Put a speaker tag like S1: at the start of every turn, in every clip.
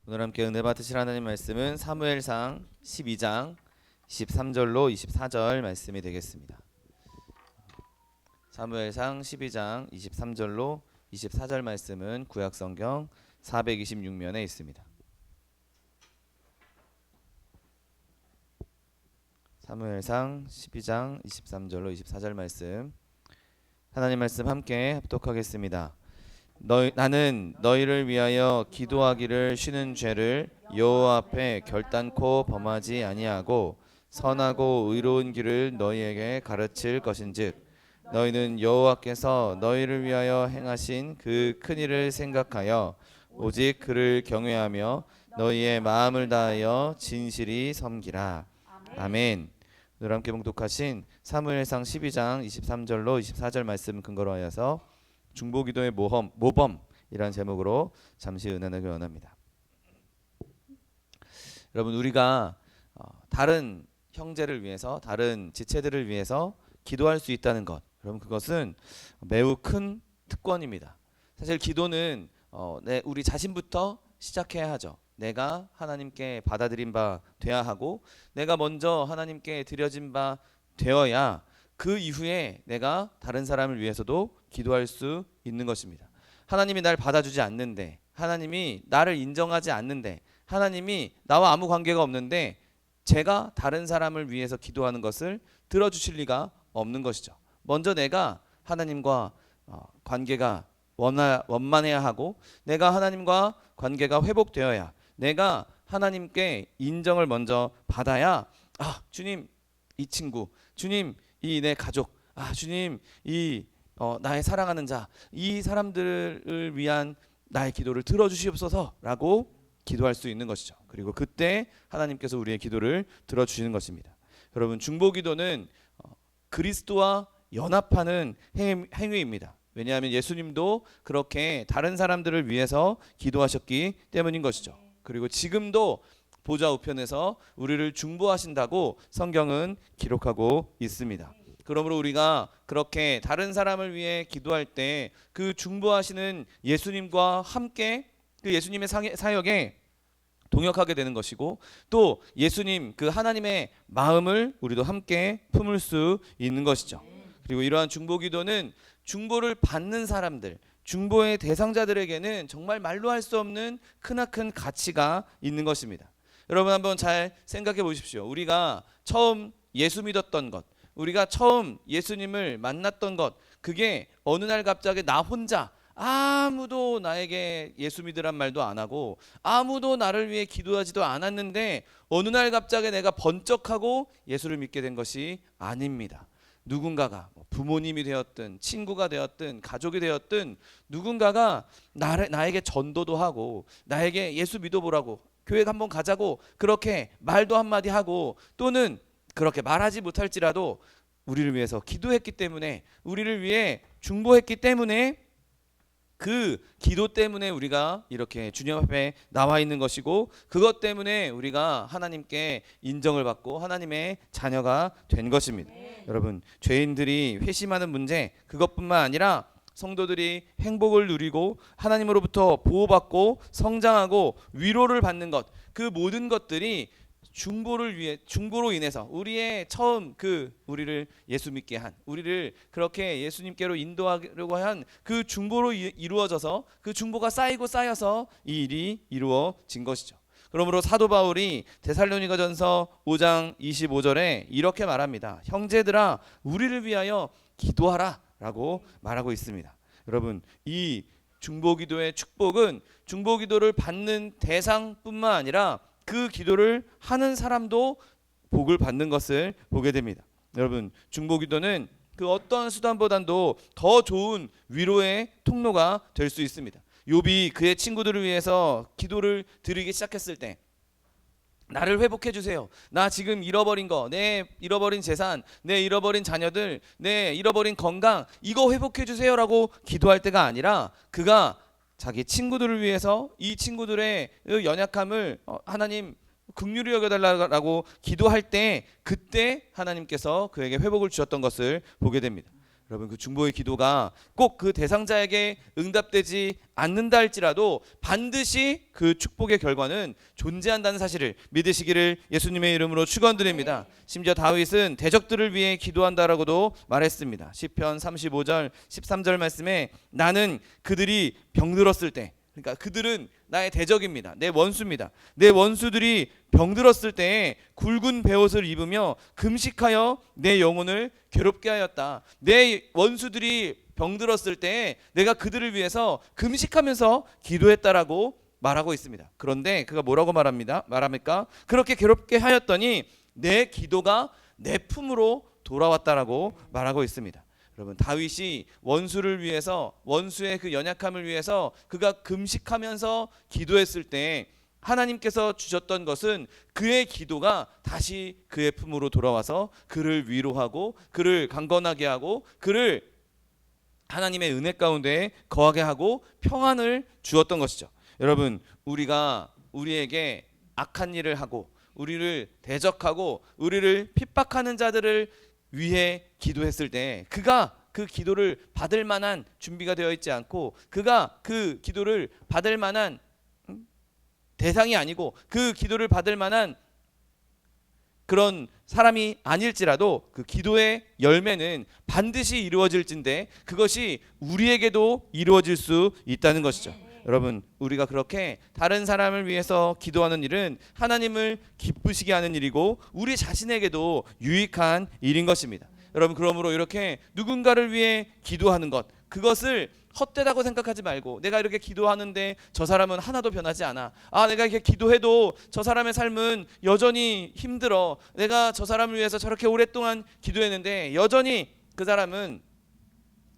S1: 오늘 함께 은혜 받으실 하나님 말씀은 사무엘상 12장 23절로 24절 말씀이 되겠습니다. 사무엘상 12장 23절로 24절 말씀은 구약성경 426면에 있습니다. 사무엘상 12장 23절로 24절 말씀, 하나님 말씀 함께 합독하겠습니다. 나는 너희를 위하여 기도하기를 쉬는 죄를 여호와 앞에 결단코 범하지 아니하고 선하고 의로운 길을 너희에게 가르칠 것인즉 너희는 여호와께서 너희를 위하여 행하신 그 큰 일을 생각하여 오직 그를 경외하며 너희의 마음을 다하여 진실이 섬기라. 아멘. 오늘 함께 봉독하신 사무엘상 12장 23절로 24절 말씀 근거로 하여서 중보기도의 모범이라는 제목으로 잠시 은혜 나누기 원합니다. 여러분, 우리가 다른 형제를 위해서, 다른 지체들을 위해서 기도할 수 있다는 것, 여러분, 그것은 매우 큰 특권입니다. 사실 기도는 우리 자신부터 시작해야 하죠. 내가 하나님께 받아들인 바 되어야 하고, 내가 먼저 하나님께 드려진 바 되어야 그 이후에 내가 다른 사람을 위해서도 기도할 수 있는 것입니다. 하나님이 날 받아주지 않는데, 하나님이 나를 인정하지 않는데, 하나님이 나와 아무 관계가 없는데 제가 다른 사람을 위해서 기도하는 것을 들어주실 리가 없는 것이죠. 먼저 내가 하나님과 관계가 원만해야 하고, 내가 하나님과 관계가 회복되어야, 내가 하나님께 인정을 먼저 받아야, 주님, 이 친구, 주님, 이 내 가족, 주님, 이 나의 사랑하는 자, 이 사람들을 위한 나의 기도를 들어주시옵소서라고 기도할 수 있는 것이죠. 그리고 그때 하나님께서 우리의 기도를 들어주시는 것입니다. 여러분, 중보기도는 그리스도와 연합하는 행위입니다. 왜냐하면 예수님도 그렇게 다른 사람들을 위해서 기도하셨기 때문인 것이죠. 그리고 지금도 보좌 우편에서 우리를 중보하신다고 성경은 기록하고 있습니다. 그러므로 우리가 그렇게 다른 사람을 위해 기도할 때 그 중보하시는 예수님과 함께 그 예수님의 사역에 동역하게 되는 것이고, 또 예수님 그 하나님의 마음을 우리도 함께 품을 수 있는 것이죠. 그리고 이러한 중보기도는 중보를 받는 사람들, 중보의 대상자들에게는 정말 말로 할 수 없는 크나큰 가치가 있는 것입니다. 여러분, 한번 잘 생각해 보십시오. 우리가 처음 예수 믿었던 것, 우리가 처음 예수님을 만났던 것, 그게 어느 날 갑자기 나 혼자, 아무도 나에게 예수 믿으란 말도 안 하고 아무도 나를 위해 기도하지도 않았는데 어느 날 갑자기 내가 번쩍하고 예수를 믿게 된 것이 아닙니다. 누군가가 부모님이 되었든 친구가 되었든 가족이 되었든 누군가가 나에게 전도도 하고 나에게 예수 믿어보라고, 교회 한번 가자고 그렇게 말도 한마디 하고, 또는 그렇게 말하지 못할지라도 우리를 위해서 기도했기 때문에, 우리를 위해 중보했기 때문에, 그 기도 때문에 우리가 이렇게 주님 앞에 나와 있는 것이고, 그것 때문에 우리가 하나님께 인정을 받고 하나님의 자녀가 된 것입니다. 여러분, 죄인들이 회심하는 문제, 그것뿐만 아니라 성도들이 행복을 누리고 하나님으로부터 보호받고 성장하고 위로를 받는 것, 그 모든 것들이 중보로 인해서 우리의 처음 우리를 예수 믿게 한, 우리를 그렇게 예수님께로 인도하려고 한 그 중보로 이루어져서, 그 중보가 쌓이고 쌓여서 이 일이 이루어진 것이죠. 그러므로 사도 바울이 데살로니가전서 5장 25절에 이렇게 말합니다. 형제들아, 우리를 위하여 기도하라 라고 말하고 있습니다. 여러분, 이 중보기도의 축복은 중보기도를 받는 대상뿐만 아니라 그 기도를 하는 사람도 복을 받는 것을 보게 됩니다. 여러분, 중보기도는 그 어떤 수단보다도 더 좋은 위로의 통로가 될 수 있습니다. 욥이 그의 친구들을 위해서 기도를 드리기 시작했을 때, 나를 회복해 주세요. 나 지금 잃어버린 거, 내 잃어버린 재산, 내 잃어버린 자녀들, 내 잃어버린 건강, 이거 회복해 주세요라고 기도할 때가 아니라, 그가 자기 친구들을 위해서 이 친구들의 연약함을 하나님 긍휼히 여겨달라고 기도할 때, 그때 하나님께서 그에게 회복을 주셨던 것을 보게 됩니다. 여러분 그 중보의 기도가 꼭 그 대상자에게 응답되지 않는다 할지라도 반드시 그 축복의 결과는 존재한다는 사실을 믿으시기를 예수님의 이름으로 축원드립니다. 심지어 다윗은 대적들을 위해 기도한다라고도 말했습니다. 시편 35절 13절 말씀에 나는 그들이 병들었을 때, 그러니까 그들은 나의 대적입니다. 내 원수입니다. 내 원수들이 병들었을 때에 굵은 베옷을 입으며 금식하여 내 영혼을 괴롭게 하였다. 내 원수들이 병들었을 때에 내가 그들을 위해서 금식하면서 기도했다라고 말하고 있습니다. 그런데 그가 뭐라고 말합니까? 그렇게 괴롭게 하였더니 내 기도가 내 품으로 돌아왔다라고 말하고 있습니다. 여러분 다윗이 원수를 위해서, 원수의 그 연약함을 위해서 그가 금식하면서 기도했을 때 하나님께서 주셨던 것은 그의 기도가 다시 그의 품으로 돌아와서 그를 위로하고 그를 강건하게 하고 그를 하나님의 은혜 가운데 거하게 하고 평안을 주었던 것이죠. 여러분 우리가 우리에게 악한 일을 하고 우리를 대적하고 우리를 핍박하는 자들을 위해 기도했을 때 그가 그 기도를 받을 만한 준비가 되어 있지 않고 그가 그 기도를 받을 만한 대상이 아니고 그 기도를 받을 만한 그런 사람이 아닐지라도 그 기도의 열매는 반드시 이루어질진데 그것이 우리에게도 이루어질 수 있다는 것이죠. 여러분 우리가 그렇게 다른 사람을 위해서 기도하는 일은 하나님을 기쁘시게 하는 일이고 우리 자신에게도 유익한 일인 것입니다. 여러분 그러므로 이렇게 누군가를 위해 기도하는 것, 그것을 헛되다고 생각하지 말고 내가 이렇게 기도하는데 저 사람은 하나도 변하지 않아. 내가 이렇게 기도해도 저 사람의 삶은 여전히 힘들어. 내가 저 사람을 위해서 저렇게 오랫동안 기도했는데 여전히 그 사람은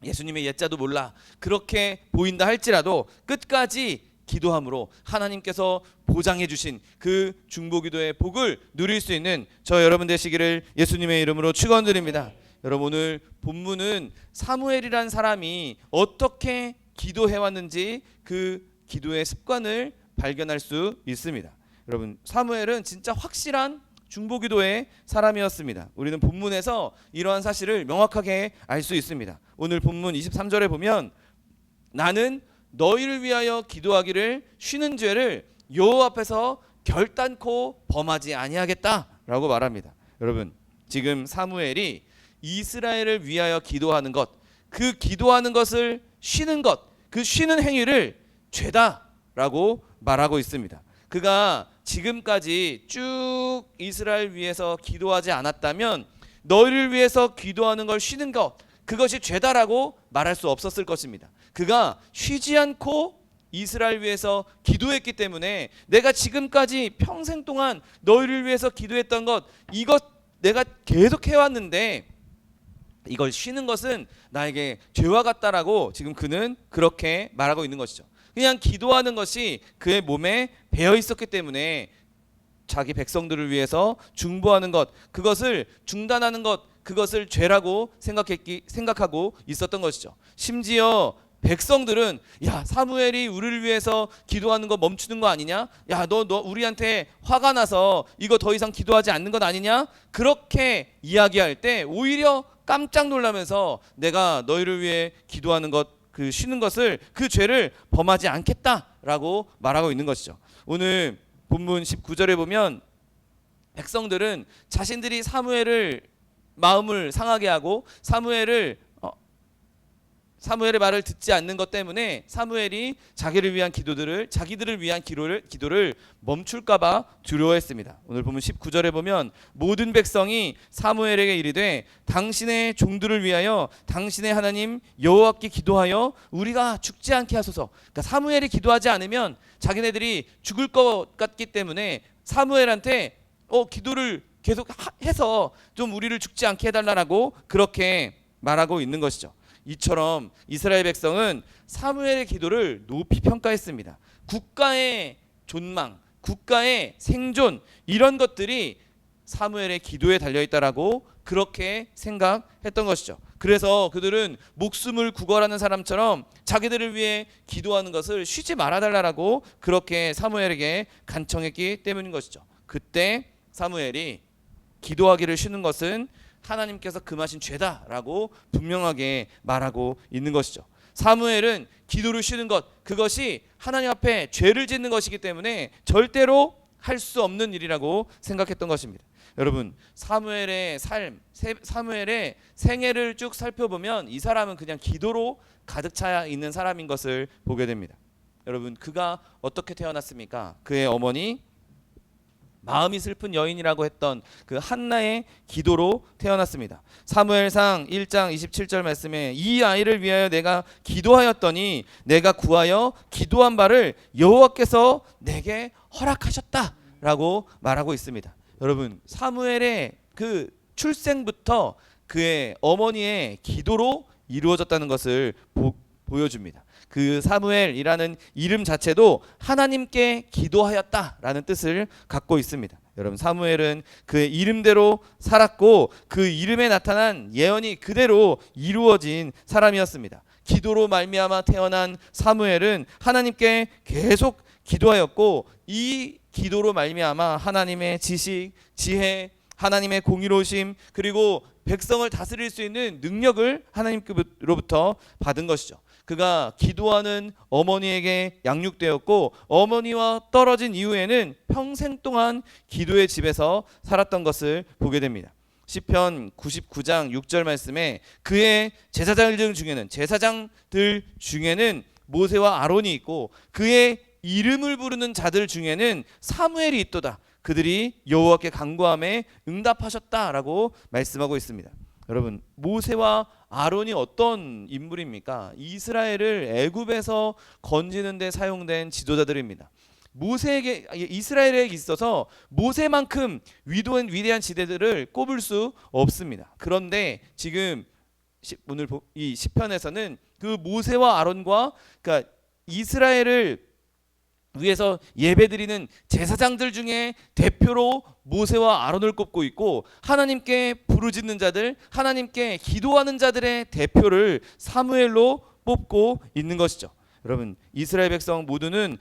S1: 예수님의 옛자도 몰라. 그렇게 보인다 할지라도 끝까지 기도함으로 하나님께서 보장해 주신 그 중보기도의 복을 누릴 수 있는 저 여러분 되시기를 예수님의 이름으로 축원드립니다. 여러분 오늘 본문은 사무엘이란 사람이 어떻게 기도해왔는지 그 기도의 습관을 발견할 수 있습니다. 여러분 사무엘은 진짜 확실한 중보기도의 사람이었습니다. 우리는 본문에서 이러한 사실을 명확하게 알 수 있습니다. 오늘 본문 23절에 보면 나는 너희를 위하여 기도하기를 쉬는 죄를 여호와 앞에서 결단코 범하지 아니하겠다라고 말합니다. 여러분 지금 사무엘이 이스라엘을 위하여 기도하는 것, 그 기도하는 것을 쉬는 것, 그 쉬는 행위를 죄다라고 말하고 있습니다. 그가 지금까지 쭉 이스라엘 위해서 기도하지 않았다면 너희를 위해서 기도하는 걸 쉬는 것, 그것이 죄다라고 말할 수 없었을 것입니다. 그가 쉬지 않고 이스라엘 위해서 기도했기 때문에 내가 지금까지 평생 동안 너희를 위해서 기도했던 것, 이것 내가 계속 해왔는데 이걸 쉬는 것은 나에게 죄와 같다라고 지금 그는 그렇게 말하고 있는 것이죠. 그냥 기도하는 것이 그의 몸에 배어 있었기 때문에 자기 백성들을 위해서 중보하는 것, 그것을 중단하는 것, 그것을 죄라고 생각하고 있었던 것이죠. 심지어 백성들은 야 사무엘이 우리를 위해서 기도하는 거 멈추는 거 아니냐? 야 너 우리한테 화가 나서 이거 더 이상 기도하지 않는 것 아니냐? 그렇게 이야기할 때 오히려 깜짝 놀라면서 내가 너희를 위해 기도하는 것, 그 쉬는 것을, 그 죄를 범하지 않겠다라고 말하고 있는 것이죠. 오늘 본문 19절에 보면 백성들은 자신들이 사무엘을 마음을 상하게 하고 사무엘의 말을 듣지 않는 것 때문에 사무엘이 자기들을 위한 기도를 멈출까봐 두려워했습니다. 오늘 보면 19절에 보면 모든 백성이 사무엘에게 이르되 당신의 종들을 위하여 당신의 하나님 여호와께 기도하여 우리가 죽지 않게 하소서. 그러니까 사무엘이 기도하지 않으면 자기네들이 죽을 것 같기 때문에 사무엘한테 기도를 계속 해서 좀 우리를 죽지 않게 해달라고 그렇게 말하고 있는 것이죠. 이처럼 이스라엘 백성은 사무엘의 기도를 높이 평가했습니다. 국가의 존망, 국가의 생존, 이런 것들이 사무엘의 기도에 달려있다라고 그렇게 생각했던 것이죠. 그래서 그들은 목숨을 구걸하는 사람처럼 자기들을 위해 기도하는 것을 쉬지 말아달라고 그렇게 사무엘에게 간청했기 때문인 것이죠. 그때 사무엘이 기도하기를 쉬는 것은 하나님께서 금하신 죄다라고 분명하게 말하고 있는 것이죠. 사무엘은 기도를 쉬는 것, 그것이 하나님 앞에 죄를 짓는 것이기 때문에 절대로 할 수 없는 일이라고 생각했던 것입니다. 여러분, 사무엘의 삶, 사무엘의 생애를 쭉 살펴보면 이 사람은 그냥 기도로 가득 차 있는 사람인 것을 보게 됩니다. 여러분, 그가 어떻게 태어났습니까? 그의 어머니 마음이 슬픈 여인이라고 했던 그 한나의 기도로 태어났습니다. 사무엘상 1장 27절 말씀에 이 아이를 위하여 내가 기도하였더니 내가 구하여 기도한 바를 여호와께서 내게 허락하셨다라고 말하고 있습니다. 여러분, 사무엘의 그 출생부터 그의 어머니의 기도로 이루어졌다는 것을 보여줍니다. 그 사무엘이라는 이름 자체도 하나님께 기도하였다라는 뜻을 갖고 있습니다. 여러분, 사무엘은 그의 이름대로 살았고 그 이름에 나타난 예언이 그대로 이루어진 사람이었습니다. 기도로 말미암아 태어난 사무엘은 하나님께 계속 기도하였고 이 기도로 말미암아 하나님의 지식, 지혜, 하나님의 공의로우심 그리고 백성을 다스릴 수 있는 능력을 하나님께로부터 받은 것이죠. 그가 기도하는 어머니에게 양육되었고 어머니와 떨어진 이후에는 평생 동안 기도의 집에서 살았던 것을 보게 됩니다. 시편 99장 6절 말씀에 그의 제사장들 중에는 모세와 아론이 있고 그의 이름을 부르는 자들 중에는 사무엘이 있도다. 그들이 여호와께 간구함에 응답하셨다라고 말씀하고 있습니다. 여러분, 모세와 아론이 어떤 인물입니까? 이스라엘을 애굽에서 건지는 데 사용된 지도자들입니다. 이스라엘에 있어서 모세만큼 위대한 지도자들을 꼽을 수 없습니다. 그런데 지금 오늘 이 시편에서는 그 모세와 아론과 그러니까 이스라엘을 위에서 예배드리는 제사장들 중에 대표로 모세와 아론을 꼽고 있고 하나님께 부르짖는 자들, 하나님께 기도하는 자들의 대표를 사무엘로 뽑고 있는 것이죠. 여러분, 이스라엘 백성 모두는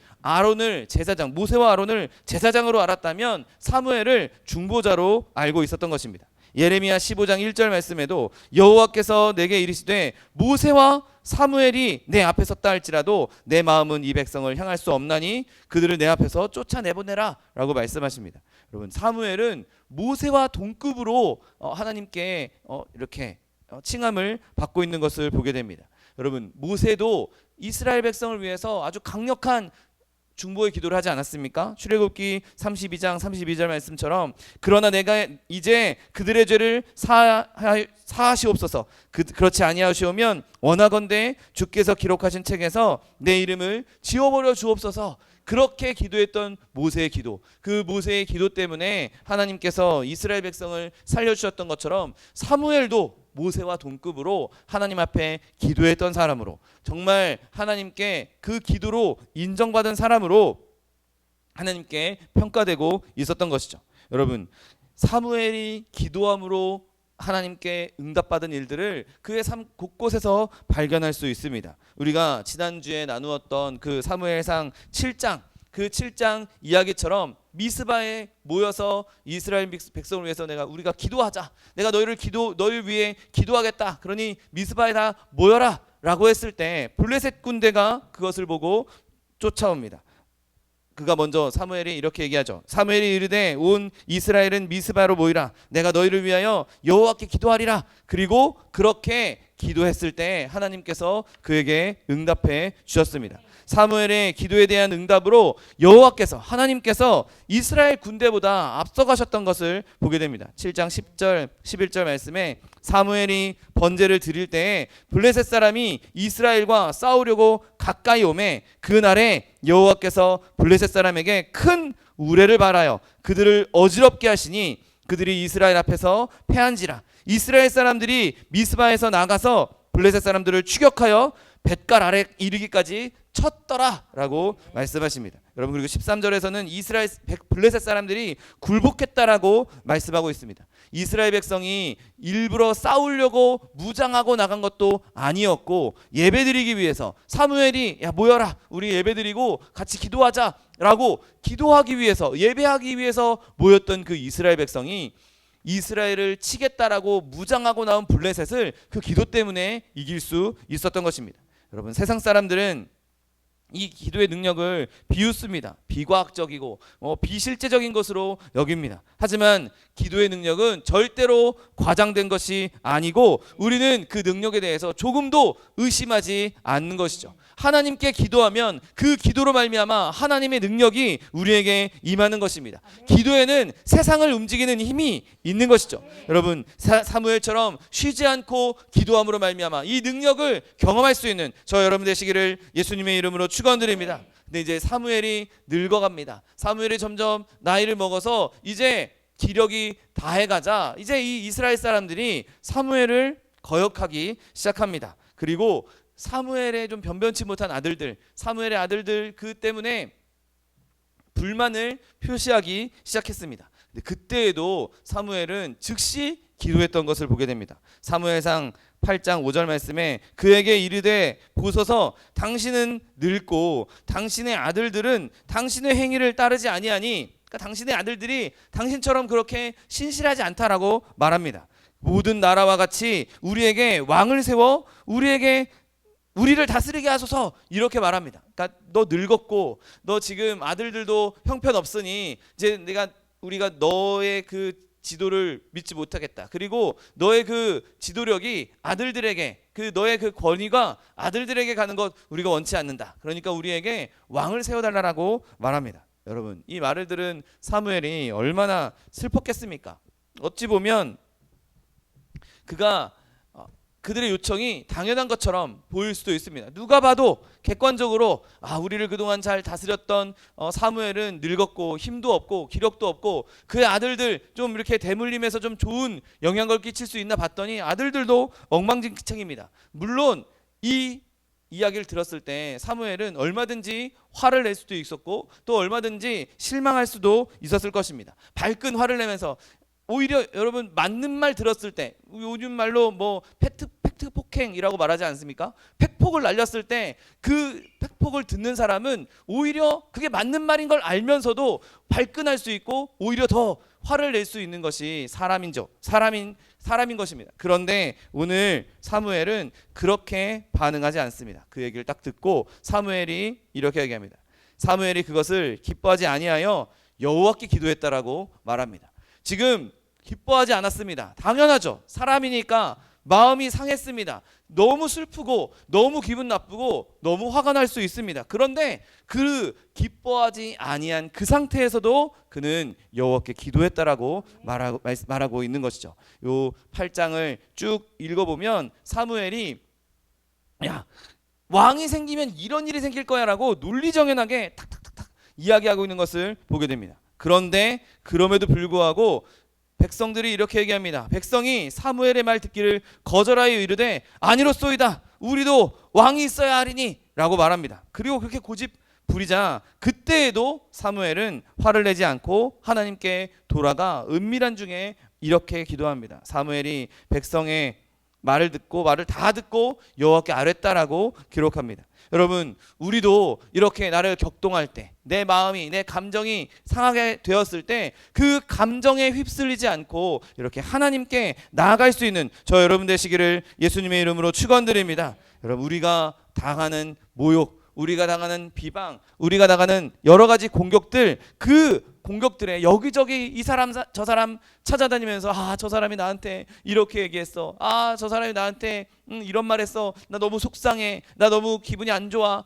S1: 모세와 아론을 제사장으로 알았다면 사무엘을 중보자로 알고 있었던 것입니다. 예레미야 15장 1절 말씀에도 여호와께서 내게 이르시되 모세와 사무엘이 내 앞에 섰다 할지라도 내 마음은 이 백성을 향할 수 없나니 그들을 내 앞에서 쫓아내보내라 라고 말씀하십니다. 여러분, 사무엘은 모세와 동급으로 하나님께 이렇게 칭함을 받고 있는 것을 보게 됩니다. 여러분, 모세도 이스라엘 백성을 위해서 아주 강력한 중보의 기도를 하지 않았습니까? 출애굽기 32장 32절 말씀처럼 그러나 내가 이제 그들의 죄를 사하시옵소서. 그렇지 아니하시오면 원하건대 주께서 기록하신 책에서 내 이름을 지워버려 주옵소서. 그렇게 기도했던 모세의 기도, 그 모세의 기도 때문에 하나님께서 이스라엘 백성을 살려주셨던 것처럼 사무엘도 모세와 동급으로 하나님 앞에 기도했던 사람으로 정말 하나님께 그 기도로 인정받은 사람으로 하나님께 평가되고 있었던 것이죠. 여러분, 사무엘이 기도함으로 하나님께 응답받은 일들을 그의 삶 곳곳에서 발견할 수 있습니다. 우리가 지난주에 나누었던 그 사무엘상 7장 그 7장 이야기처럼 미스바에 모여서 이스라엘 백성을 위해서 우리가 기도하자. 내가 너희를 위해 기도하겠다. 그러니 미스바에 다 모여라 라고 했을 때 블레셋 군대가 그것을 보고 쫓아옵니다. 그가 먼저 사무엘이 이렇게 얘기하죠. 사무엘이 이르되 온 이스라엘은 미스바로 모이라. 내가 너희를 위하여 여호와께 기도하리라. 그리고 그렇게 기도했을 때 하나님께서 그에게 응답해 주셨습니다. 사무엘의 기도에 대한 응답으로 여호와께서 하나님께서 이스라엘 군대보다 앞서가셨던 것을 보게 됩니다. 7장 10절 11절 말씀에 사무엘이 번제를 드릴 때에 블레셋 사람이 이스라엘과 싸우려고 가까이 오매 그날에 여호와께서 블레셋 사람에게 큰 우레를 발하여 그들을 어지럽게 하시니 그들이 이스라엘 앞에서 패한지라. 이스라엘 사람들이 미스바에서 나가서 블레셋 사람들을 추격하여 뱃갈 아래 이르기까지 쳤더라라고 말씀하십니다. 여러분, 그리고 13절에서는 블레셋 사람들이 굴복했다라고 말씀하고 있습니다. 이스라엘 백성이 일부러 싸우려고 무장하고 나간 것도 아니었고 예배드리기 위해서 사무엘이 야 모여라 우리 예배드리고 같이 기도하자라고 기도하기 위해서 예배하기 위해서 모였던 그 이스라엘 백성이 이스라엘을 치겠다라고 무장하고 나온 블레셋을 그 기도 때문에 이길 수 있었던 것입니다. 여러분, 세상 사람들은 이 기도의 능력을 비웃습니다. 비과학적이고 비실제적인 것으로 여깁니다. 하지만 기도의 능력은 절대로 과장된 것이 아니고 우리는 그 능력에 대해서 조금도 의심하지 않는 것이죠. 하나님께 기도하면 그 기도로 말미암아 하나님의 능력이 우리에게 임하는 것입니다. 기도에는 세상을 움직이는 힘이 있는 것이죠. 여러분, 사무엘처럼 쉬지 않고 기도함으로 말미암아 이 능력을 경험할 수 있는 저 여러분 되시기를 예수님의 이름으로 축원드립니다. 근데 이제 사무엘이 늙어갑니다. 사무엘이 점점 나이를 먹어서 이제 기력이 다해가자 이제 이 이스라엘 사람들이 사무엘을 거역하기 시작합니다. 그리고 사무엘의 좀 변변치 못한 아들들, 사무엘의 아들들 그 때문에 불만을 표시하기 시작했습니다. 근데 그때에도 사무엘은 즉시 기도했던 것을 보게 됩니다. 사무엘상 8장 5절 말씀에 그에게 이르되 보소서 당신은 늙고 당신의 아들들은 당신의 행위를 따르지 아니하니, 그러니까 당신의 아들들이 당신처럼 그렇게 신실하지 않다라고 말합니다. 모든 나라와 같이 우리에게 왕을 세워 우리를 다스리게 하소서 이렇게 말합니다. 그러니까 너 늙었고 너 지금 아들들도 형편없으니 이제 우리가 너의 그 지도를 믿지 못하겠다. 그리고 너의 그 지도력이 아들들에게 너의 그 권위가 아들들에게 가는 것 우리가 원치 않는다. 그러니까 우리에게 왕을 세워달라고 말합니다. 여러분, 이 말을 들은 사무엘이 얼마나 슬펐겠습니까? 어찌 보면 그들의 요청이 당연한 것처럼 보일 수도 있습니다. 누가 봐도 객관적으로 우리를 그동안 잘 다스렸던 사무엘은 늙었고 힘도 없고 기력도 없고 그의 아들들 좀 이렇게 대물림해서 좀 좋은 영향을 끼칠 수 있나 봤더니 아들들도 엉망진창입니다. 물론 이 이야기를 들었을 때 사무엘은 얼마든지 화를 낼 수도 있었고 또 얼마든지 실망할 수도 있었을 것입니다. 발끈 화를 내면서 오히려 여러분 맞는 말 들었을 때 요즘 말로 팩트 폭행이라고 말하지 않습니까? 팩폭을 날렸을 때 그 팩폭을 듣는 사람은 오히려 그게 맞는 말인 걸 알면서도 발끈할 수 있고 오히려 더 화를 낼 수 있는 것이 사람인 것입니다. 그런데 오늘 사무엘은 그렇게 반응하지 않습니다. 그 얘기를 딱 듣고 사무엘이 이렇게 얘기합니다. 사무엘이 그것을 기뻐하지 아니하여 여호와께 기도했다라고 말합니다. 지금 기뻐하지 않았습니다. 당연하죠. 사람이니까 마음이 상했습니다. 너무 슬프고 너무 기분 나쁘고 너무 화가 날 수 있습니다. 그런데 그 기뻐하지 아니한 그 상태에서도 그는 여호와께 기도했다라고 말하고 있는 것이죠. 요 8장을 쭉 읽어보면 사무엘이 왕이 생기면 이런 일이 생길 거야라고 논리정연하게 탁탁탁탁 이야기하고 있는 것을 보게 됩니다. 그런데 그럼에도 불구하고 백성들이 이렇게 얘기합니다. 백성이 사무엘의 말 듣기를 거절하여 이르되 아니로소이다. 우리도 왕이 있어야 하리니 라고 말합니다. 그리고 그렇게 고집 부리자 그때에도 사무엘은 화를 내지 않고 하나님께 돌아가 은밀한 중에 이렇게 기도합니다. 사무엘이 백성의 말을 다 듣고 여호와께 아뢰었다라고 기록합니다. 여러분, 우리도 이렇게 나를 격동할 때, 내 마음이, 내 감정이 상하게 되었을 때 그 감정에 휩쓸리지 않고 이렇게 하나님께 나아갈 수 있는 저 여러분 되시기를 예수님의 이름으로 축원드립니다. 여러분, 우리가 당하는 모욕, 우리가 당하는 비방, 우리가 당하는 여러 가지 공격들, 그 공격들에 여기저기 이 사람 저 사람 찾아다니면서 저 사람이 나한테 이렇게 얘기했어, 저 사람이 나한테 이런 말 했어, 나 너무 속상해, 나 너무 기분이 안 좋아,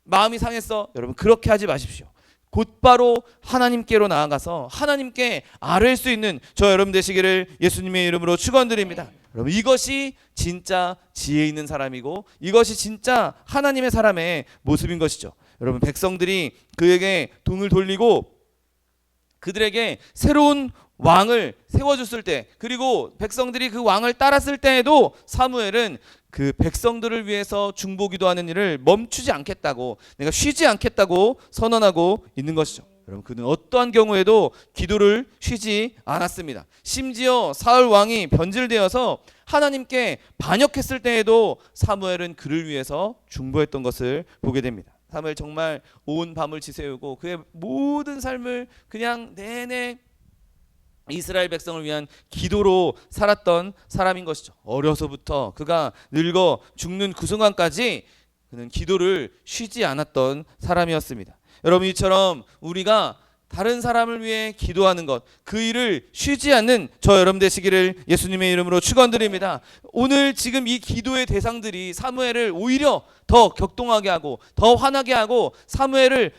S1: 마음이 상했어. 여러분, 그렇게 하지 마십시오. 곧바로 하나님께로 나아가서 하나님께 아뢰일 수 있는 저 여러분 되시기를 예수님의 이름으로 축원드립니다. 여러분, 이것이 진짜 지혜 있는 사람이고 이것이 진짜 하나님의 사람의 모습인 것이죠. 여러분, 백성들이 그에게 등을 돌리고 그들에게 새로운 왕을 세워줬을 때, 그리고 백성들이 그 왕을 따랐을 때에도 사무엘은 그 백성들을 위해서 중보기도 하는 일을 멈추지 않겠다고, 내가 쉬지 않겠다고 선언하고 있는 것이죠. 여러분, 그는 어떠한 경우에도 기도를 쉬지 않았습니다. 심지어 사울 왕이 변질되어서 하나님께 반역했을 때에도 사무엘은 그를 위해서 중보했던 것을 보게 됩니다. 사무엘 정말 온 밤을 지새우고 그의 모든 삶을 그냥 내내 이스라엘 백성을 위한 기도로 살았던 사람인 것이죠. 어려서부터 그가 늙어 죽는 그 순간까지 그는 기도를 쉬지 않았던 사람이었습니다. 여러분, 이처럼 우리가 다른 사람을 위해 기도하는 것, 그 일을 쉬지 않는 저 여러분 되시기를 예수님의 이름으로 축원드립니다. 오늘 지금 이 기도의 대상들이 사무엘을 오히려 더 격동하게 하고 더 화나게 하고 사무엘을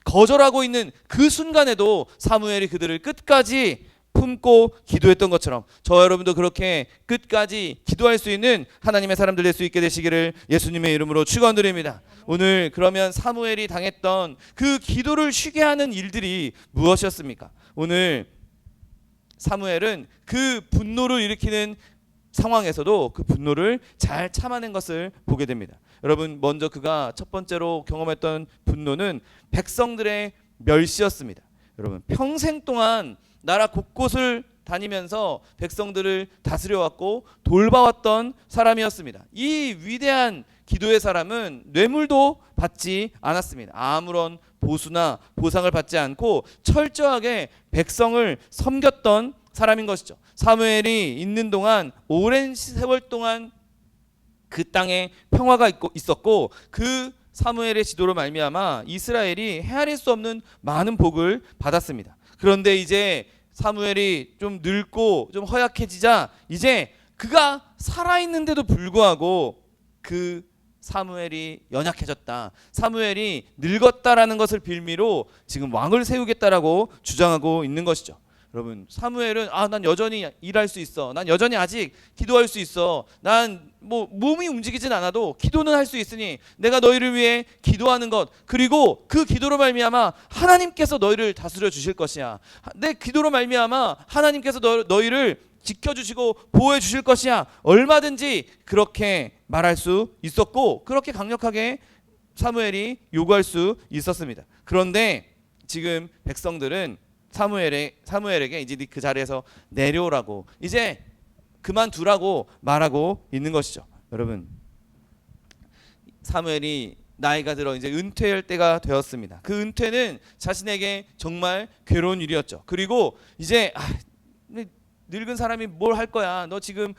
S1: 거절하고 있는 그 순간에도 사무엘이 그들을 끝까지 품고 기도했던 것처럼 저 여러분도 그렇게 끝까지 기도할 수 있는 하나님의 사람들 될 수 있게 되시기를 예수님의 이름으로 축원드립니다. 오늘 그러면 사무엘이 당했던 그 기도를 쉬게 하는 일들이 무엇이었습니까? 오늘 사무엘은 그 분노를 일으키는 상황에서도 그 분노를 잘 참아낸 것을 보게 됩니다. 여러분, 먼저 그가 첫 번째로 경험했던 분노는 백성들의 멸시였습니다. 여러분, 평생 동안 나라 곳곳을 다니면서 백성들을 다스려왔고 돌봐왔던 사람이었습니다. 이 위대한 기도의 사람은 뇌물도 받지 않았습니다. 아무런 보수나 보상을 받지 않고 철저하게 백성을 섬겼던 사람인 것이죠. 사무엘이 있는 동안 오랜 세월 동안 그 땅에 평화가 있었고 그 사무엘의 지도로 말미암아 이스라엘이 헤아릴 수 없는 많은 복을 받았습니다. 그런데 이제 사무엘이 좀 늙고 좀 허약해지자 이제 그가 살아있는데도 불구하고 그 사무엘이 연약해졌다, 사무엘이 늙었다라는 것을 빌미로 지금 왕을 세우겠다라고 주장하고 있는 것이죠. 여러분, 사무엘은 난 여전히 일할 수 있어, 난 여전히 아직 기도할 수 있어, 난 뭐 몸이 움직이진 않아도 기도는 할 수 있으니 내가 너희를 위해 기도하는 것, 그리고 그 기도로 말미암아 하나님께서 너희를 다스려 주실 것이야, 내 기도로 말미암아 하나님께서 너희를 지켜주시고 보호해 주실 것이야, 얼마든지 그렇게 말할 수 있었고 그렇게 강력하게 사무엘이 요구할 수 있었습니다. 그런데 지금 백성들은 사무엘에게 이제 그 자리에서 내려오라고, 이제 그만두라고 말하고 있는 것이죠. 여러분, 사무엘이 나이가 들어 이제 은퇴할 때가 되었습니다. 그 은퇴는 자신에게 정말 괴로운 일이었죠. 그리고 이제 늙은 사람이 뭘 할 거야, 너 지금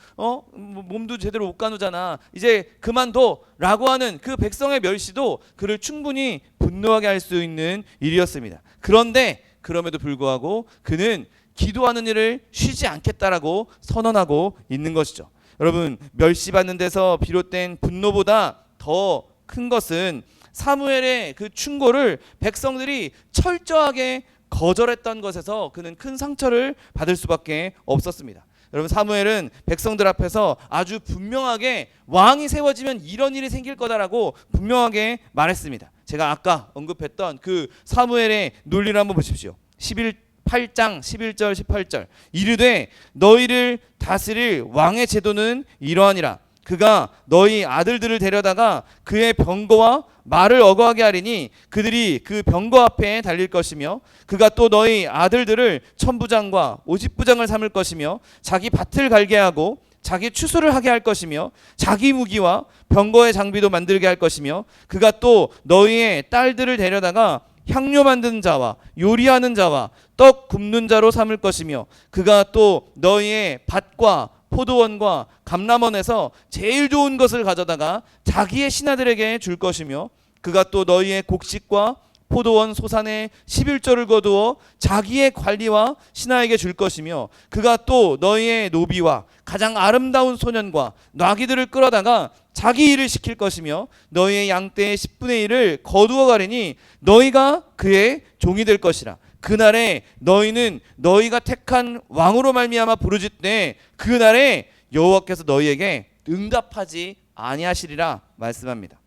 S1: 몸도 제대로 못 가누잖아, 이제 그만둬 라고 하는 그 백성의 멸시도 그를 충분히 분노하게 할 수 있는 일이었습니다. 그런데 그럼에도 불구하고 그는 기도하는 일을 쉬지 않겠다라고 선언하고 있는 것이죠. 여러분, 멸시받는 데서 비롯된 분노보다 더 큰 것은 사무엘의 그 충고를 백성들이 철저하게 거절했던 것에서 그는 큰 상처를 받을 수밖에 없었습니다. 여러분, 사무엘은 백성들 앞에서 아주 분명하게 왕이 세워지면 이런 일이 생길 거다라고 분명하게 말했습니다. 제가 아까 언급했던 그 사무엘의 논리를 한번 보십시오. 8장 11절 18절 이르되 너희를 다스릴 왕의 제도는 이러하니라. 그가 너희 아들들을 데려다가 그의 병거와 말을 어거하게 하리니 그들이 그 병거 앞에 달릴 것이며 그가 또 너희 아들들을 천부장과 오십부장을 삼을 것이며 자기 밭을 갈게 하고 자기 추수를 하게 할 것이며 자기 무기와 병거의 장비도 만들게 할 것이며 그가 또 너희의 딸들을 데려다가 향료 만드는 자와 요리하는 자와 떡 굽는 자로 삼을 것이며 그가 또 너희의 밭과 포도원과 감람원에서 제일 좋은 것을 가져다가 자기의 신하들에게 줄 것이며 그가 또 너희의 곡식과 포도원 소산의 11조를 거두어 자기의 관리와 신하에게 줄 것이며 그가 또 너희의 노비와 가장 아름다운 소년과 나귀들을 끌어다가 자기 일을 시킬 것이며 너희의 양떼의 10분의 1을 거두어 가리니 너희가 그의 종이 될 것이라. 그날에 너희는 너희가 택한 왕으로 말미암아 부르짖되 그날에 여호와께서 너희에게 응답하지 아니하시리라 말씀합니다.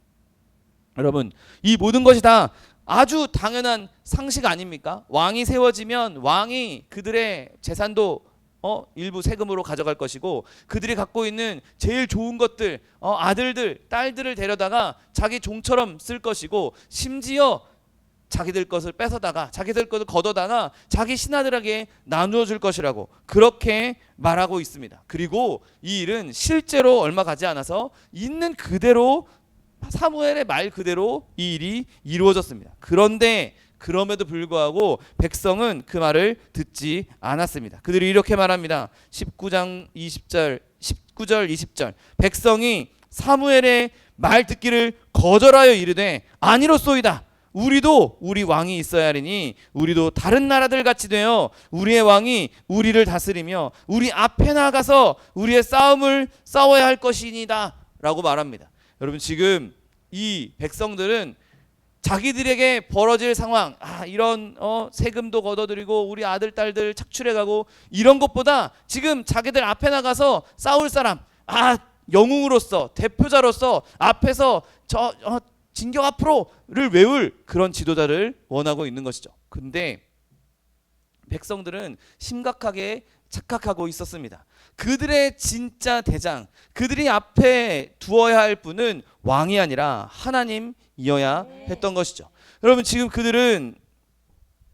S1: 여러분, 이 모든 것이 다 아주 당연한 상식 아닙니까? 왕이 세워지면 왕이 그들의 재산도 일부 세금으로 가져갈 것이고 그들이 갖고 있는 제일 좋은 것들, 아들들, 딸들을 데려다가 자기 종처럼 쓸 것이고 심지어 자기들 것을 뺏어다가 자기들 것을 걷어다가 자기 신하들에게 나누어 줄 것이라고 그렇게 말하고 있습니다. 그리고 이 일은 실제로 얼마 가지 않아서 있는 그대로 사무엘의 말 그대로 이 일이 이루어졌습니다. 그런데 그럼에도 불구하고 백성은 그 말을 듣지 않았습니다. 그들이 이렇게 말합니다. 19장 19절 20절 백성이 사무엘의 말 듣기를 거절하여 이르되 아니로소이다. 우리도 우리 왕이 있어야 하리니 우리도 다른 나라들 같이 되어 우리의 왕이 우리를 다스리며 우리 앞에 나가서 우리의 싸움을 싸워야 할 것이니다 라고 말합니다. 여러분 지금 이 백성들은 자기들에게 벌어질 상황, 이런 세금도 걷어들이고 우리 아들 딸들 착출해가고 이런 것보다 지금 자기들 앞에 나가서 싸울 사람, 영웅으로서 대표자로서 앞에서 진격 앞으로를 외울 그런 지도자를 원하고 있는 것이죠. 근데 백성들은 심각하게 착각하고 있었습니다. 그들의 진짜 대장, 그들이 앞에 두어야 할 분은 왕이 아니라 하나님이어야 했던 것이죠. 여러분 지금 그들은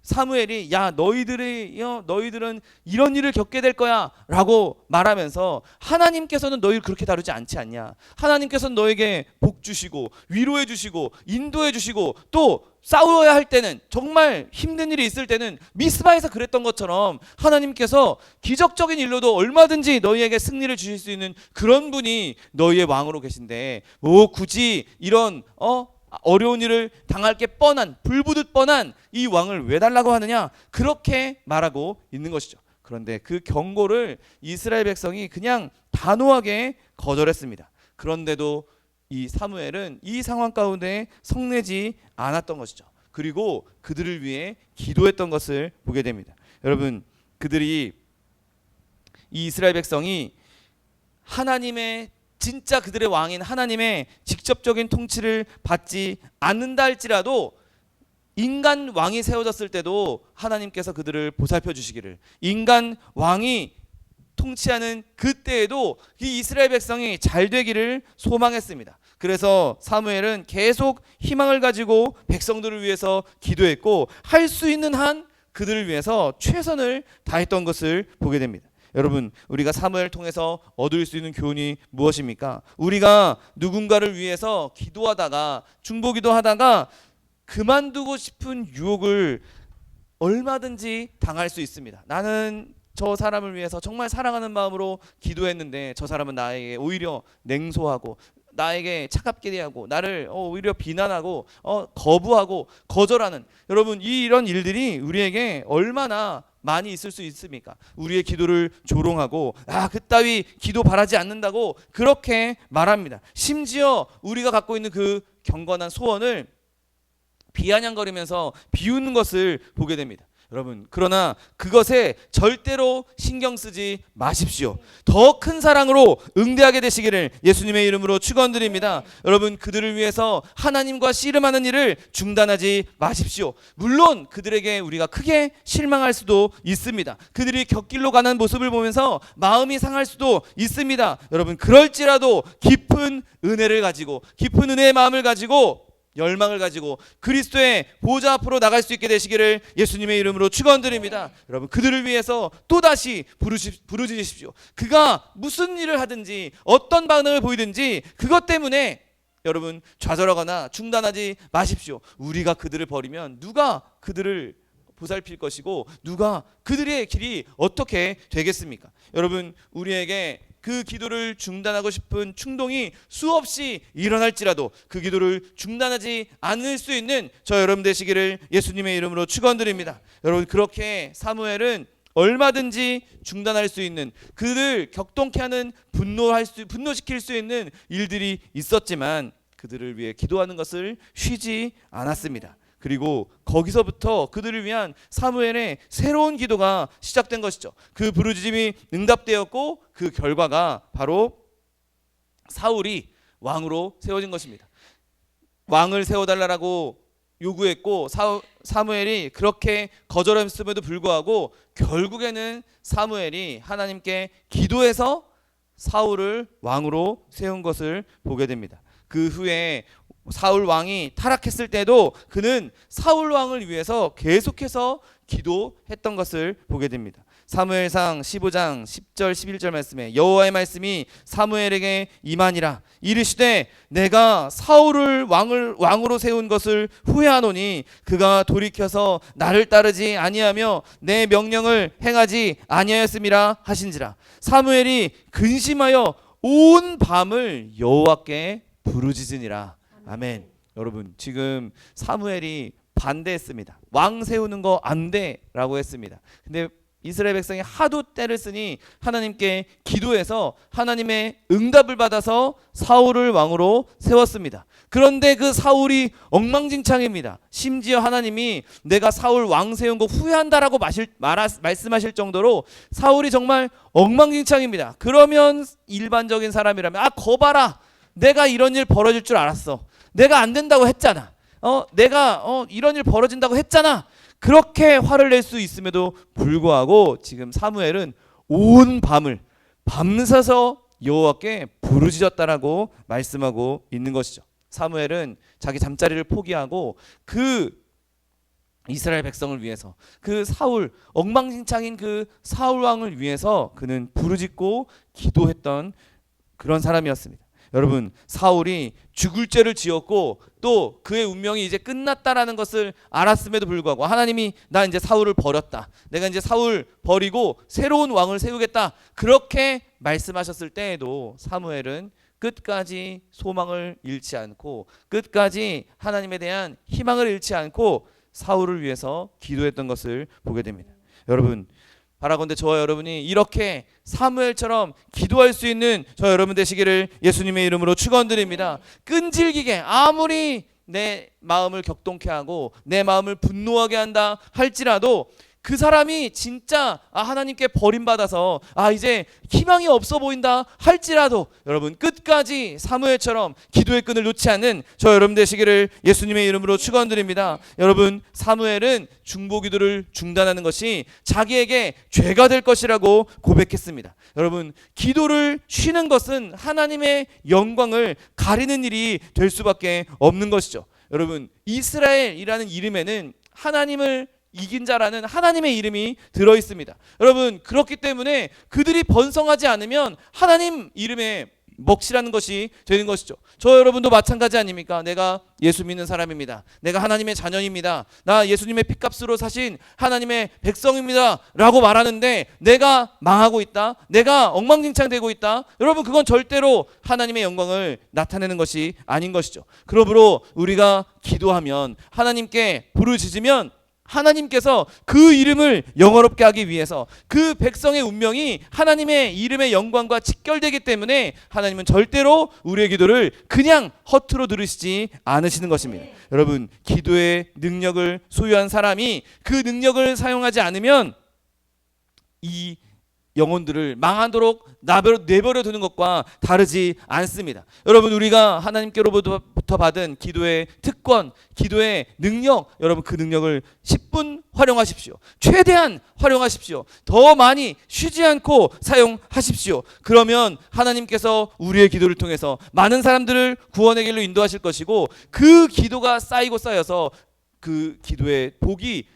S1: 사무엘이 너희들은 이런 일을 겪게 될 거야 라고 말하면서 하나님께서는 너희를 그렇게 다루지 않지 않냐, 하나님께서는 너에게 복 주시고 위로해 주시고 인도해 주시고 또 싸워야 할 때는 정말 힘든 일이 있을 때는 미스바에서 그랬던 것처럼 하나님께서 기적적인 일로도 얼마든지 너희에게 승리를 주실 수 있는 그런 분이 너희의 왕으로 계신데 굳이 이런 어려운 일을 당할 게 뻔한 불부듯 뻔한 이 왕을 왜 달라고 하느냐, 그렇게 말하고 있는 것이죠. 그런데 그 경고를 이스라엘 백성이 그냥 단호하게 거절했습니다. 그런데도 이 사무엘은 이 상황 가운데 성내지 않았던 것이죠. 그리고 그들을 위해 기도했던 것을 보게 됩니다. 여러분 이 이스라엘 백성이 하나님의 진짜 그들의 왕인 하나님의 직접적인 통치를 받지 않는다 할지라도 인간 왕이 세워졌을 때도 하나님께서 그들을 보살펴 주시기를, 인간 왕이 통치하는 그때에도 이 이스라엘 백성이 잘 되기를 소망했습니다. 그래서 사무엘은 계속 희망을 가지고 백성들을 위해서 기도했고 할 수 있는 한 그들을 위해서 최선을 다했던 것을 보게 됩니다. 여러분 우리가 사무엘을 통해서 얻을 수 있는 교훈이 무엇입니까? 우리가 누군가를 위해서 기도하다가 중보기도 하다가 그만두고 싶은 유혹을 얼마든지 당할 수 있습니다. 나는 저 사람을 위해서 정말 사랑하는 마음으로 기도했는데 저 사람은 나에게 오히려 냉소하고 나에게 차갑게 대하고 나를 오히려 비난하고 거부하고 거절하는, 여러분 이런 일들이 우리에게 얼마나 많이 있을 수 있습니까? 우리의 기도를 조롱하고 그따위 기도 바라지 않는다고 그렇게 말합니다. 심지어 우리가 갖고 있는 그 경건한 소원을 비아냥거리면서 비웃는 것을 보게 됩니다. 여러분 그러나 그것에 절대로 신경 쓰지 마십시오. 더 큰 사랑으로 응대하게 되시기를 예수님의 이름으로 축원드립니다. 여러분 그들을 위해서 하나님과 씨름하는 일을 중단하지 마십시오. 물론 그들에게 우리가 크게 실망할 수도 있습니다. 그들이 곁길로 가는 모습을 보면서 마음이 상할 수도 있습니다. 여러분 그럴지라도 깊은 은혜를 가지고 깊은 은혜의 마음을 가지고 열망을 가지고 그리스도의 보좌 앞으로 나갈 수 있게 되시기를 예수님의 이름으로 축원드립니다. 여러분 그들을 위해서 또다시 부르짖으십시오. 그가 무슨 일을 하든지 어떤 반응을 보이든지 그것 때문에 여러분 좌절하거나 중단하지 마십시오. 우리가 그들을 버리면 누가 그들을 보살필 것이고 누가 그들의 길이 어떻게 되겠습니까? 여러분 우리에게 그 기도를 중단하고 싶은 충동이 수없이 일어날지라도 그 기도를 중단하지 않을 수 있는 저 여러분 되시기를 예수님의 이름으로 축원드립니다. 여러분 그렇게 사무엘은 얼마든지 중단할 수 있는, 그를 격동케 하는 분노시킬 수 있는 일들이 있었지만 그들을 위해 기도하는 것을 쉬지 않았습니다. 그리고 거기서부터 그들을 위한 사무엘의 새로운 기도가 시작된 것이죠. 그 부르짖음이 응답되었고 그 결과가 바로 사울이 왕으로 세워진 것입니다. 왕을 세워달라고 요구했고 사무엘이 그렇게 거절했음에도 불구하고 결국에는 사무엘이 하나님께 기도해서 사울을 왕으로 세운 것을 보게 됩니다. 그 후에 사울 왕이 타락했을 때도 그는 사울 왕을 위해서 계속해서 기도했던 것을 보게 됩니다. 사무엘상 15장 10절 11절 말씀에 여호와의 말씀이 사무엘에게 임하니라. 이르시되 내가 사울을 왕으로 세운 것을 후회하노니 그가 돌이켜서 나를 따르지 아니하며 내 명령을 행하지 아니하였음이라 하신지라. 사무엘이 근심하여 온 밤을 여호와께 부르짖으니라. 아멘. 여러분, 지금 사무엘이 반대했습니다. 왕 세우는 거 안 돼라고 했습니다. 근데 이스라엘 백성이 하도 때를 쓰니 하나님께 기도해서 하나님의 응답을 받아서 사울을 왕으로 세웠습니다. 그런데 그 사울이 엉망진창입니다. 심지어 하나님이 내가 사울 왕 세운 거 후회한다라고 말씀하실 정도로 사울이 정말 엉망진창입니다. 그러면 일반적인 사람이라면 거봐라, 내가 이런 일 벌어질 줄 알았어, 내가 안 된다고 했잖아, 내가 이런 일 벌어진다고 했잖아, 그렇게 화를 낼 수 있음에도 불구하고 지금 사무엘은 온 밤을 밤새서 여호와께 부르짖었다라고 말씀하고 있는 것이죠. 사무엘은 자기 잠자리를 포기하고 그 이스라엘 백성을 위해서, 그 사울, 엉망진창인 그 사울 왕을 위해서 그는 부르짖고 기도했던 그런 사람이었습니다. 여러분, 사울이 죽을 죄를 지었고 또 그의 운명이 이제 끝났다라는 것을 알았음에도 불구하고 하나님이 나 이제 사울을 버렸다, 내가 이제 사울 버리고 새로운 왕을 세우겠다, 그렇게 말씀하셨을 때에도 사무엘은 끝까지 소망을 잃지 않고 끝까지 하나님에 대한 희망을 잃지 않고 사울을 위해서 기도했던 것을 보게 됩니다. 여러분, 바라건대 저와 여러분이 이렇게 사무엘처럼 기도할 수 있는 저 여러분 되시기를 예수님의 이름으로 축원드립니다. 끈질기게 아무리 내 마음을 격동케 하고 내 마음을 분노하게 한다 할지라도 그 사람이 진짜 하나님께 버림받아서 이제 희망이 없어 보인다 할지라도 여러분 끝까지 사무엘처럼 기도의 끈을 놓지 않는 저 여러분 되시기를 예수님의 이름으로 축원드립니다. 여러분, 사무엘은 중보기도를 중단하는 것이 자기에게 죄가 될 것이라고 고백했습니다. 여러분, 기도를 쉬는 것은 하나님의 영광을 가리는 일이 될 수밖에 없는 것이죠. 여러분, 이스라엘이라는 이름에는 하나님을 이긴 자라는 하나님의 이름이 들어있습니다. 여러분, 그렇기 때문에 그들이 번성하지 않으면 하나님 이름에 먹칠하는 것이 되는 것이죠. 저 여러분도 마찬가지 아닙니까? 내가 예수 믿는 사람입니다, 내가 하나님의 자녀입니다, 나 예수님의 핏값으로 사신 하나님의 백성입니다 라고 말하는데 내가 망하고 있다, 내가 엉망진창되고 있다, 여러분 그건 절대로 하나님의 영광을 나타내는 것이 아닌 것이죠. 그러므로 우리가 기도하면, 하나님께 부르짖으면 하나님께서 그 이름을 영화롭게 하기 위해서 그 백성의 운명이 하나님의 이름의 영광과 직결되기 때문에 하나님은 절대로 우리의 기도를 그냥 허투루 들으시지 않으시는 것입니다. 여러분, 기도의 능력을 소유한 사람이 그 능력을 사용하지 않으면 이 영혼들을 망하도록 내버려 두는 것과 다르지 않습니다. 여러분, 우리가 하나님께로부터 받은 기도의 특권, 기도의 능력, 여러분 그 능력을 10분 활용하십시오. 최대한 활용하십시오. 더 많이 쉬지 않고 사용하십시오. 그러면 하나님께서 우리의 기도를 통해서 많은 사람들을 구원의 길로 인도하실 것이고, 그 기도가 쌓이고 쌓여서 그 기도의 복이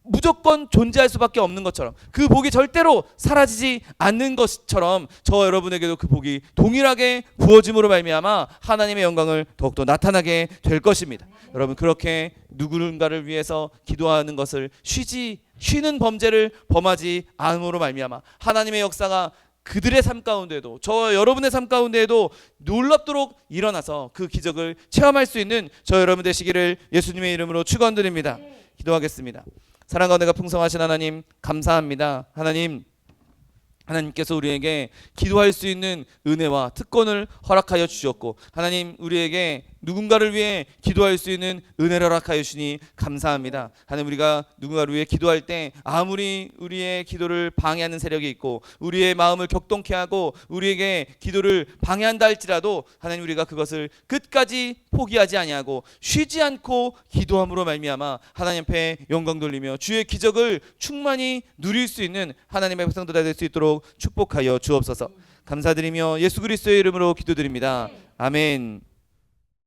S1: 무조건 존재할 수밖에 없는 것처럼, 그 복이 절대로 사라지지 않는 것처럼 저 여러분에게도 그 복이 동일하게 부어짐으로 말미암아 하나님의 영광을 더욱더 나타나게 될 것입니다. 여러분, 그렇게 누군가를 위해서 기도하는 것을 쉬는 범죄를 범하지 않음으로 말미암아 하나님의 역사가 그들의 삶 가운데도, 저 여러분의 삶 가운데에도 놀랍도록 일어나서 그 기적을 체험할 수 있는 저 여러분 되시기를 예수님의 이름으로 축원드립니다. 기도하겠습니다. 사랑 가운데가 풍성하신 하나님, 감사합니다. 하나님께서 우리에게 기도할 수 있는 은혜와 특권을 허락하여 주셨고, 하나님 우리에게 누군가를 위해 기도할 수 있는 은혜를 허락하여 주시니 감사합니다. 하나님, 우리가 누군가를 위해 기도할 때 아무리 우리의 기도를 방해하는 세력이 있고 우리의 마음을 격동케 하고 우리에게 기도를 방해한다 할지라도 하나님, 우리가 그것을 끝까지 포기하지 아니하고 쉬지 않고 기도함으로 말미암아 하나님 앞에 영광 돌리며 주의 기적을 충만히 누릴 수 있는 하나님의 백성들 될 수 있도록 축복하여 주옵소서. 감사드리며 예수 그리스도의 이름으로 기도드립니다. 아멘.